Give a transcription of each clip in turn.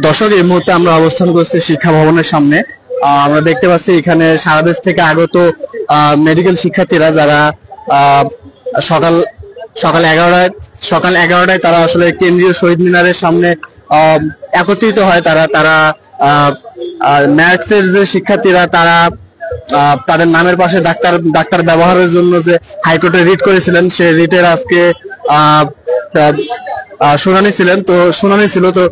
দর্শক, এই মুহূর্তে আমরা অবস্থান করছি শিক্ষা ভবনের সামনে। আমরা দেখতে পাচ্ছি এখানে সারা দেশ থেকে আগত মেডিকেল শিক্ষার্থীরা যারা সকাল সকাল 11টায় তারা আসলে কেন্দ্রীয় শহীদ মিনারের সামনে একত্রিত হয়। তারা ম্যাথসের যে শিক্ষার্থীরা তারা তাদের নামের পাশে ডাক্তার ব্যবহারের জন্য যে হাইকোর্টে রিট করেছিলেন, সেই রিটের আজকে শুনানি ছিল। তো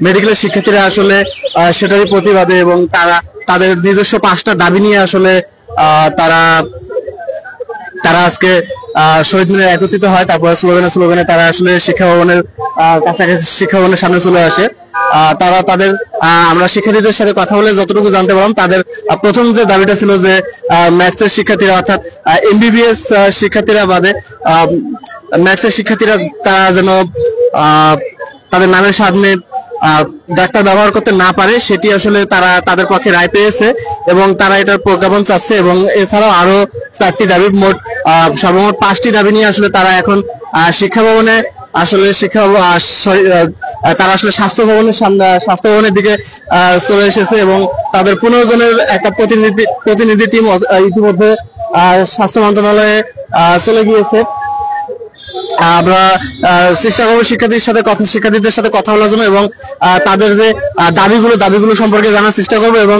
মেডিকেলের শিক্ষার্থীরা আসলে সেটারই প্রতিবাদে এবং তাদের নিজস্ব 5টা দাবি নিয়ে আসলে তারা আজকে শহীদ মিনারে একত্রিত হয়। তারপরে স্লোগানে তারা আসলে শিক্ষা ভবনের সামনে চলে আসে। আমরা শিক্ষার্থীদের সাথে কথা বলে যতটুকু জানতে পারলাম, তাদের প্রথম যে দাবিটা ছিল যে ম্যাথসের শিক্ষার্থীরা অর্থাৎ এমবিবিএস শিক্ষার্থীরা বাদে ম্যাথসের শিক্ষার্থীরা তারা যেন তাদের নামের সামনে ডাক্তার ব্যবহার করতে না পারে, সেটি আসলে তারা তাদের পক্ষে রায় পেয়েছে এবং তারা এটার প্রজ্ঞাপন চাচ্ছে। এবং এছাড়াও আরো 4টি দাবি, সর্বমোট 5টি দাবি নিয়ে আসলে তারা এখন শিক্ষা ভবনে তারা আসলে স্বাস্থ্য ভবনের দিকে চলে এসেছে এবং তাদের 15 জনের একটা প্রতিনিধি টিম ইতিমধ্যে স্বাস্থ্য মন্ত্রণালয়ে চলে গিয়েছে। আমরা চেষ্টা করবো শিক্ষার্থীদের সাথে কথা বলার জন্য এবং তাদের যে দাবিগুলো সম্পর্কে জানার চেষ্টা করবো এবং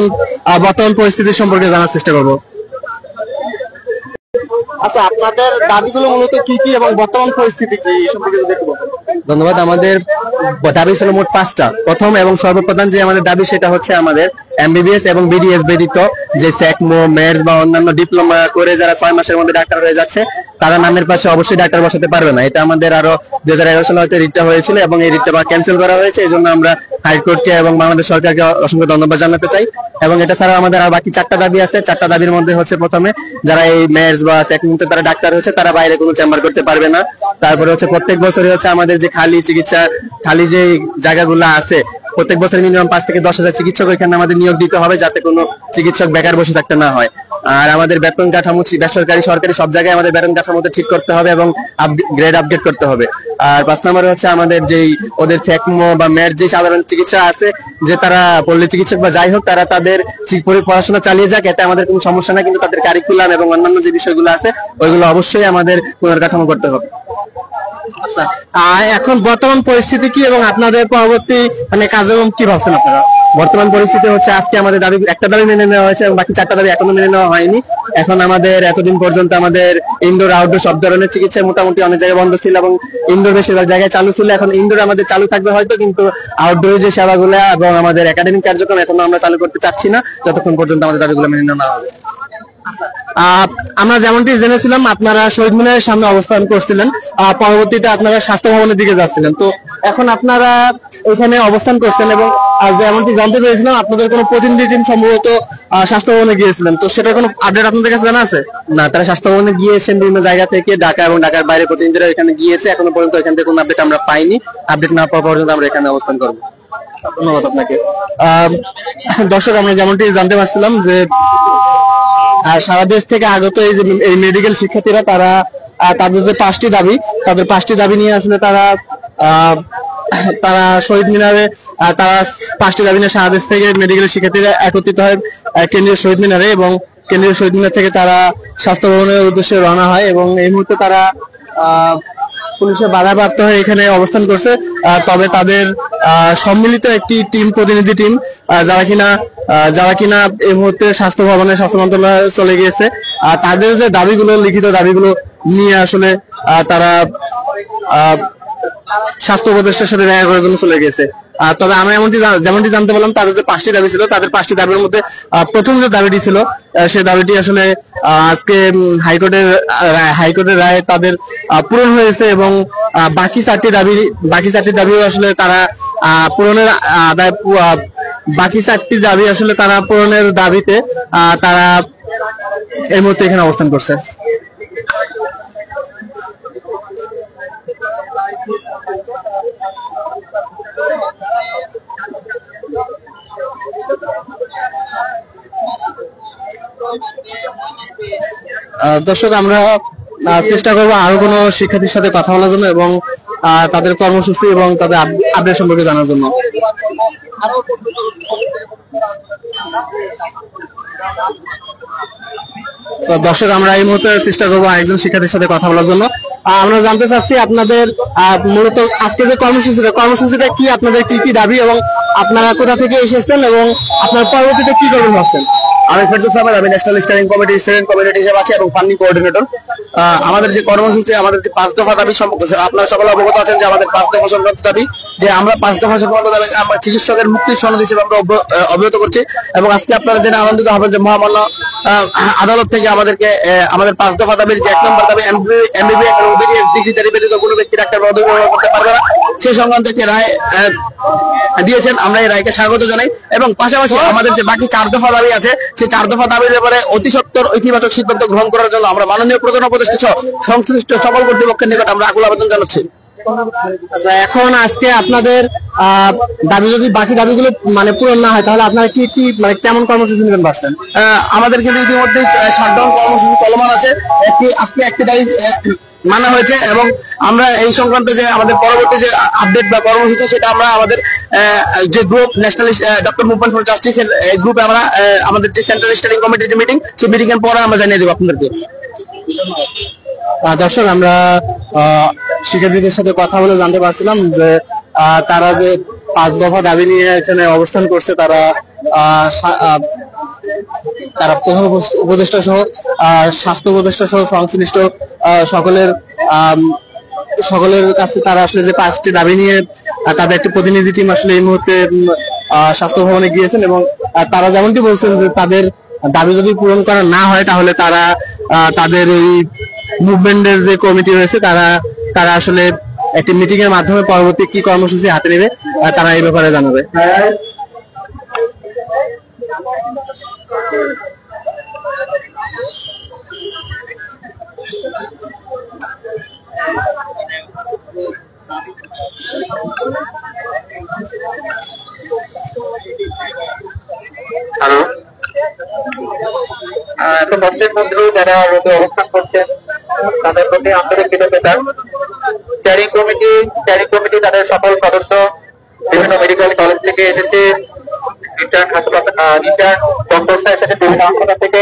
বর্তমান পরিস্থিতি সম্পর্কে জানার চেষ্টা করবো। আচ্ছা, আপনাদের দাবিগুলো মূলত কি কি এবং বর্তমান পরিস্থিতি কি সম্পর্কে যদি একটু বলেন। ধন্যবাদ। আমাদের দাবি ছিল মোট 5টা। প্রথম এবং সর্বপ্রধান যে আমাদের দাবি, সেটা হচ্ছে আমাদের এমবিবিএস এবং বিডিএস ব্যতীত যে স্যাকমো, মেডস বা অন্যান্য ডিপ্লোমা করে যারা 6 মাসের মধ্যে ডাক্তার হয়ে যাচ্ছে, তারা নামের পাশে অবশ্যই ডাক্তার বসাতে পারবে না। এটা আমাদের আরো 2011 সালে হয়তো রিটটা হয়েছিল এবং এই রিটটা ক্যান্সেল করা হয়েছে। এই জন্য আমরা হাইকোর্টকে এবং বাংলাদেশ সরকারকে অসংখ্য ধন্যবাদ জানাতে চাই। এবং এটা ছাড়া আমাদের আর বাকি 4টা দাবি আছে। 4টা দাবির মধ্যে হচ্ছে, প্রথমে যারা এই মেডস বা স্যাকমোতে তারা ডাক্তার হচ্ছে, তারা বাইরে কোনো চেম্বার করতে পারবে না। তারপরে হচ্ছে প্রত্যেক বছরই হচ্ছে আমাদের যে খালি যে জায়গাগুলো আছে, প্রত্যেক বছর মিনিমাম 5 থেকে 10 হাজার চিকিৎসক এখানে আমাদের নিয়োগ দিতে হবে, যাতে কোনো চিকিৎসক বেকার বসে থাকতে না হয়। আর আমাদের বেতন কাঠামো বেসরকারি সরকারি সব জায়গায় আমাদের বেতন কাঠামোতে ঠিক করতে হবে এবং গ্রেড আপডেট করতে হবে। আর 5 নম্বরে হচ্ছে আমাদের যেই ওদের চেকমো বা মেড যে সাধারণ চিকিৎসা আছে, যে তারা পল্লী চিকিৎসক বা যাই হোক, তারা তাদের পড়াশোনা চালিয়ে যাক, এতে আমাদের কোনো সমস্যা না, কিন্তু তাদের কারিকুলাম এবং অন্যান্য যে বিষয়গুলো আছে ওইগুলো অবশ্যই আমাদের পুনর্কাঠামো করতে হবে। এখন বর্তমান পরিস্থিতি কি এবং আপনাদের পরবর্তী কার্যক্রম কি ভাবছেন আপনারা? বর্তমান পরিস্থিতি হচ্ছে, আজকে আমাদের একটা দাবি মেনে নেওয়া হয়েছে এবং বাকি 4টা দাবি এখনো মেনে নেওয়া হয়নি। এখন আমাদের এতদিন পর্যন্ত আমাদের ইনডোর আউটডোর সব ধরনের চিকিৎসা মোটামুটি অনেক জায়গায় বন্ধ ছিল এবং ইনডোর বেশিরভাগ জায়গায় চালু ছিল। এখন ইনডোর আমাদের চালু থাকবে হয়তো, কিন্তু আউটডোরের যে সেবাগুলো এবং আমাদের একাডেমিক কার্যক্রম এখনো আমরা চালু করতে চাচ্ছি না, যতক্ষণ পর্যন্ত আমাদের দাবিগুলো মেনে নেওয়া হবে। আমরা যেমনটি জেনেছিলাম, আপনারা শহীদ মিনারের সামনে অবস্থান করছিলেন, পরবর্তীতে আপনারা স্বাস্থ্য ভবনের দিকে যাচ্ছিলেন। তো এখন আপনারা এখানে অবস্থান করছেন এবং যেমনটি জানতে পেরেছিলাম, আপনাদের কোনো প্রতিনিধি টিম সম্ভবত স্বাস্থ্য ভবনে গিয়েছিলেন। তো সেটার কোনো আপডেট আপনাদের কাছে জানা আছে? না, তারা স্বাস্থ্য ভবনে গিয়েছেন বিভিন্ন জায়গা থেকে, ঢাকা এবং ঢাকার বাইরে প্রতিনিধিরা এখানে গিয়েছে। এখনো পর্যন্ত এখান থেকে কোনো আপডেট আমরা পাইনি। আপডেট না পাওয়া পর্যন্ত আমরা এখানে অবস্থান করবো। ধন্যবাদ আপনাকে। দর্শক, আমরা যেমনটি জানতে পারছিলাম যে সারা দেশ থেকে আগত এই মেডিকেল শিক্ষার্থীরা তাদের যে 5টি দাবি নিয়ে আসলে তারা শহীদ মিনারে তারা 5টি দাবি নিয়ে সারা দেশ থেকে মেডিকেল শিক্ষার্থীরা একত্রিত হয় কেন্দ্রীয় শহীদ মিনারে এবং কেন্দ্রীয় শহীদ মিনার থেকে তারা স্বাস্থ্য ভবনের উদ্দেশ্যে রওনা হয় এবং এই মুহূর্তে তারা পুলিশের বাধাপ্রাপ্ত হয়ে এখানে অবস্থান করছে। তবে তাদের সম্মিলিত একটি প্রতিনিধি টিম যারা কিনা এই মুহূর্তে স্বাস্থ্য মন্ত্রণালয়ে চলে গিয়েছে, তাদের যে লিখিত দাবিগুলো নিয়ে আসলে তারা স্বাস্থ্য উপদেষ্টার সাথে দেখা করার জন্য চলে গেছে। তবে আমরা যেমনটি জানতে পারলাম, তাদের যে 5টি দাবি ছিল, তাদের 5টি দাবির মধ্যে প্রথম যে দাবিটি ছিল, সেই দাবিটি আসলে আজকে হাইকোর্টের রায়ে তাদের পূরণ হয়েছে এবং বাকি 4টি দাবিও আসলে তারা পূরণের পূরণের দাবিতে তারা এই মুহূর্তে এখানে অবস্থান করছে। দর্শক, আমরা চেষ্টা করবো আরো কোনো শিক্ষার্থীর সাথে কথা বলার জন্য এবং তাদের কর্মসূচি এবং তাদের আপডেট সম্পর্কে জানার জন্য। তো দর্শক, আমরা এই মুহূর্তে চেষ্টা করবো আরেকজন শিক্ষার্থীর সাথে কথা বলার জন্য। আমরা জানতে চাচ্ছি আপনাদের মূলত আজকে যে কর্মসূচিটা কি, আপনাদের কি কি দাবি এবং আপনারা কোথা থেকে এসেছেন এবং আপনার পরবর্তীতে কি করবেন ভাবছেন? আমি ফেরদৌস আহমেদ, আমি national studying committee student community হিসেবে আছি এবং ফান্ডিং কোঅর্ডিনেটর। আমাদের যে কর্মসূচি, আমাদের যে 5 দফা দাবি সম্পর্কে আপনারা সকলে অবগত আছেন যে আমাদের 5 দফা সংক্রান্ত দাবি, যে আমরা 5 দফা সংক্রান্ত দাবি আমরা চিকিৎসকের মুক্তির সনদ হিসেবে আমরা অবগত করছি। এবং আজকে আপনারা জেনে আনন্দিত হবেন যে মহামান্য আদালত থেকে আমাদেরকে আমাদের 5 দফা দাবির যে 1 নম্বর দাবি এমবিবিএস এবং বিডিএস ডিগ্রিধারী ব্যতীত কোনো ব্যক্তি ডাক্তার পদবি ব্যবহার করতে পারবে না, সেই সংক্রান্ত একটি রায় দিয়েছেন। আমরা এই রায়কে স্বাগত জানাই এবং পাশাপাশি আমাদের যে বাকি 4 দফা দাবি আছে, সেই 4 দফা দাবির ব্যাপারে অতি সত্বর ইতিবাচক সিদ্ধান্ত গ্রহণ করার জন্য আমরা মাননীয় প্রধান উপদেষ্টা সহ সংশ্লিষ্ট সকল কর্তৃপক্ষের নিকট আমরা আকুল আবেদন জানাচ্ছি। আচ্ছা, এখন আজকে আপনাদের দাবি যদি বাকি দাবিগুলো মানে পূরণ না হয়, তাহলে আপনারা কি কি মানে কেমন কর্মসূচি নেবেন ভাবছেন? আমাদের কিন্তু ইতিমধ্যে শাটডাউন কর্মসূচি চলমান আছে। আজকে একটি দাবি মানা হয়েছে এবং আমরা এই সংক্রান্ত যে আমাদের পরবর্তী যে আপডেট বা কর্মসূচি, সেটা আমরা আমাদের যে group national doctor movement for justice এই গ্রুপে আমরা আমাদের যে সেন্ট্রাল স্টাডিং কমিটির যে মিটিং, সেই মিটিং এর পরে আমরা জানিয়ে দেবো আপনাদেরকে। দর্শক, আমরা শিক্ষার্থীদের সাথে কথা বলে জানতে পারছিলাম যে তারা যে 5 দফা দাবি নিয়ে এখানে অবস্থান করছে, তারা প্রধান উপদেষ্টা সহ স্বাস্থ্য উপদেষ্টা সহ সংশ্লিষ্ট সকলের কাছে তারা আসলে যে 5টি দাবি নিয়ে তাদের একটি প্রতিনিধি টিম আসলে এই মুহূর্তে স্বাস্থ্য ভবনে গিয়েছেন এবং তারা যেমনটি বলছেন যে তাদের দাবি যদি পূরণ করা না হয়, তাহলে তারা তাদের এই মুভমেন্টের যে কমিটি রয়েছে তারা আসলে একটি মিটিং এর মাধ্যমে পরবর্তী কি কর্মসূচি হাতে নেবে তারা এই ব্যাপারে জানাবে। হ্যালো, এত কষ্টের মধ্যেও যারা রোদে অবস্থান করছেন তাদের প্রতি আন্তরিক কৃতজ্ঞতা। স্টিয়ারিং কমিটি তাদের সকল সদস্য বিভিন্ন মেডিকেল কলেজ থেকে এসেছে, ইন্টার্ন ডক্টররা এসেছে, বিভিন্ন হাসপাতাল থেকে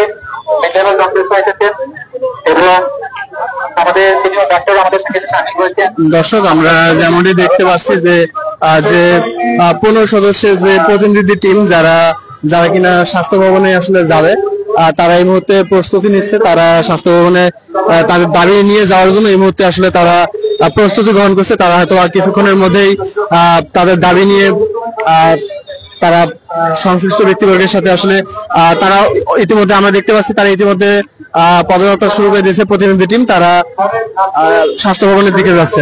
মেডিকেল ডক্টররা এসেছে এবং আমাদের সিনিয়র ডাক্তার আমাদের সঙ্গে সামিল হয়েছেন। দর্শক, আমরা যেমনটি দেখতে পাচ্ছি যে 15 সদস্যের যে প্রতিনিধি টিম যারা কিনা স্বাস্থ্য ভবনে আসলে যাবে, তারা এই মুহূর্তে প্রস্তুতি নিচ্ছে। তারা স্বাস্থ্য ভবনে তাদের দাবি নিয়ে যাওয়ার জন্য এই মুহূর্তে আসলে তারা প্রস্তুতি গ্রহণ করছে। তারা হয়তো কিছুক্ষণের মধ্যেই তাদের দাবি নিয়ে তারা সংশ্লিষ্ট ব্যক্তিবর্গের সাথে আসলে তারা ইতিমধ্যে আমরা দেখতে পাচ্ছি তারা ইতিমধ্যে পদযাত্রা শুরু করে দিয়েছে। প্রতিনিধি টিম তারা স্বাস্থ্য ভবনের দিকে যাচ্ছে।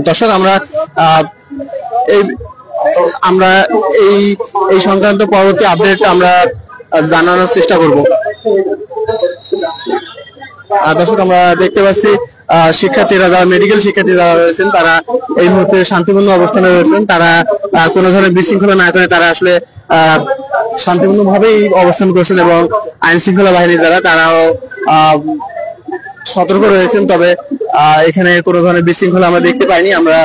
দর্শক, আমরা এই সংক্রান্ত পরবর্তী আপডেট আমরা জানানোর চেষ্টা করব। দর্শক, আমরা দেখতে পাচ্ছি শিক্ষার্থীরা, যারা মেডিকেল শিক্ষার্থী যারা রয়েছেন, তারা এই মুহূর্তে শান্তিপূর্ণ অবস্থানে রয়েছেন। তারা কোনো ধরনের বিশৃঙ্খলা না করে তারা আসলে শান্তিপূর্ণ ভাবেই অবস্থান করছেন এবং আইন শৃঙ্খলা বাহিনী যারা, তারাও সতর্ক রয়েছেন। তবে এখানে কোনো ধরনের বিশৃঙ্খলা আমরা দেখতে পাইনি। আমরা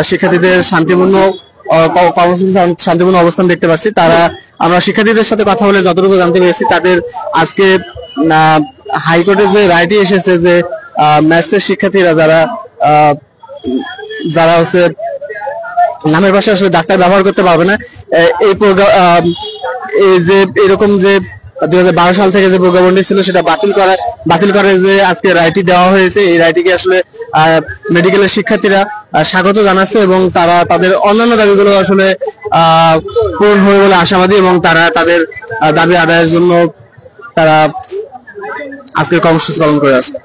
শিক্ষার্থীদের শান্তিপূর্ণ অবস্থান দেখতে পাচ্ছি। আমরা শিক্ষার্থীদের সাথে কথা বলে যতটুকু জানতে পেরেছি, তাদের আজকে হাইকোর্টে যে রায়টি এসেছে যে ম্যাথসের শিক্ষার্থীরা যারা হচ্ছে নামের পাশে আসলে ডাক্তার ব্যবহার করতে পারবে না, এই যে এরকম যে 2012 সাল থেকে যে প্রজ্ঞাপনটি ছিল সেটা বাতিল করে যে আজকে রায়টি দেওয়া হয়েছে, এই রায়টিকে আসলে মেডিকেলের শিক্ষার্থীরা স্বাগত জানাচ্ছে এবং তারা তাদের অন্যান্য দাবিগুলো আসলে পূরণ হবে বলে আশাবাদী এবং তারা তাদের দাবি আদায়ের জন্য তারা আজকের কর্মসূচি পালন করে আসছে।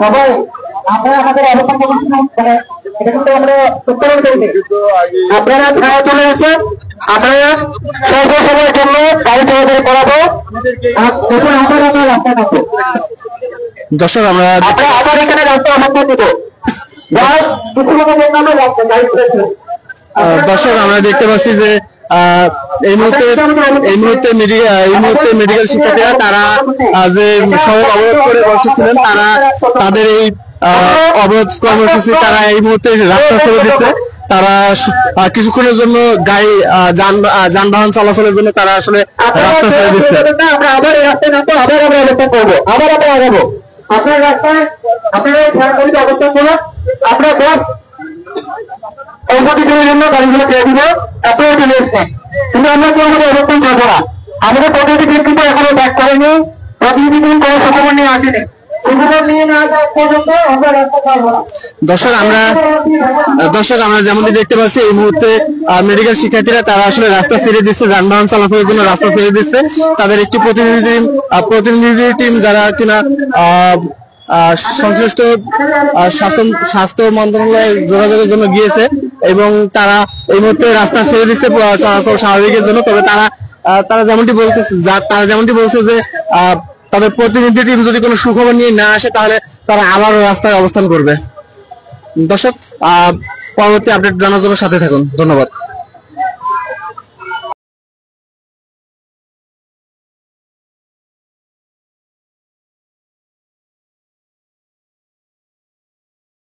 সবাই আপনারা আমাদের অবস্থান এটা কিন্তু আমরা উত্তোলন করিনি। আপনারা ছায়া চলে আসেন, আপনারা স্বল্প সময়ের জন্য গাড়ি চলাচল করাবো। দর্শক, আমরা আবার এখানে রাস্তা অবস্থান দেবো। দর্শক, আমরা দেখতে পাচ্ছি যে এই মুহূর্তে মেডিকেল শিক্ষার্থীরা তারা যে সড়ক অবরোধ করে বসেছিলেন, তারা তাদের এই অবরোধ কর্মসূচি তারা এই মুহূর্তে রাস্তা ছেড়ে দিচ্ছে। তারা কিছুক্ষণের জন্য গাড়ি যানবাহন চলাচলের জন্য তারা আসলে রাস্তা ছেড়ে দিচ্ছে। আমরা আবার এই রাস্তায় নামবো, আবার আমরা অবস্থান করবো, আবার আমরা আগাবো। আপনার রাস্তায় আপনারা খেয়ালগুলিতে অবস্থান করুন। আপনার বস অল্প কিছুর জন্য গাড়িগুলো ছেড়ে দিব, আপনারা চলে এসছেন, কিন্তু আমরা কেউ আমাদের অবস্থান করবো না। আমাদের প্রতিনিধি কিন্তু এখনো ব্যাক করেনি, প্রতিনিধি কোনো সুখবর নিয়ে আসেনি। সুখবর নিয়ে না আসা পর্যন্ত আমরা রাস্তা পারবো না। দর্শক আমরা যেমনটি দেখতে পাচ্ছি, এই মুহূর্তে মেডিকেল শিক্ষার্থীরা তারা আসলে রাস্তা ছেড়ে দিচ্ছে, যানবাহন চলাচলের জন্য রাস্তা ছেড়ে দিচ্ছে। তাদের একটি প্রতিনিধি টিম যারা কিনা সংশ্লিষ্ট স্বাস্থ্য মন্ত্রণালয়ে যোগাযোগের জন্য গিয়েছে এবং তারা এই মুহূর্তে রাস্তা ছেড়ে দিচ্ছে চলাচল স্বাভাবিকের জন্য। তবে তারা যেমনটি বলছে যে তাদের প্রতিনিধি টিম যদি কোনো সুখবর নিয়ে না আসে তাহলে তারা আবারও রাস্তায় অবস্থান করবে। দর্শক, পরবর্তী আপডেট জানার জন্য সাথে থাকুন। ধন্যবাদ।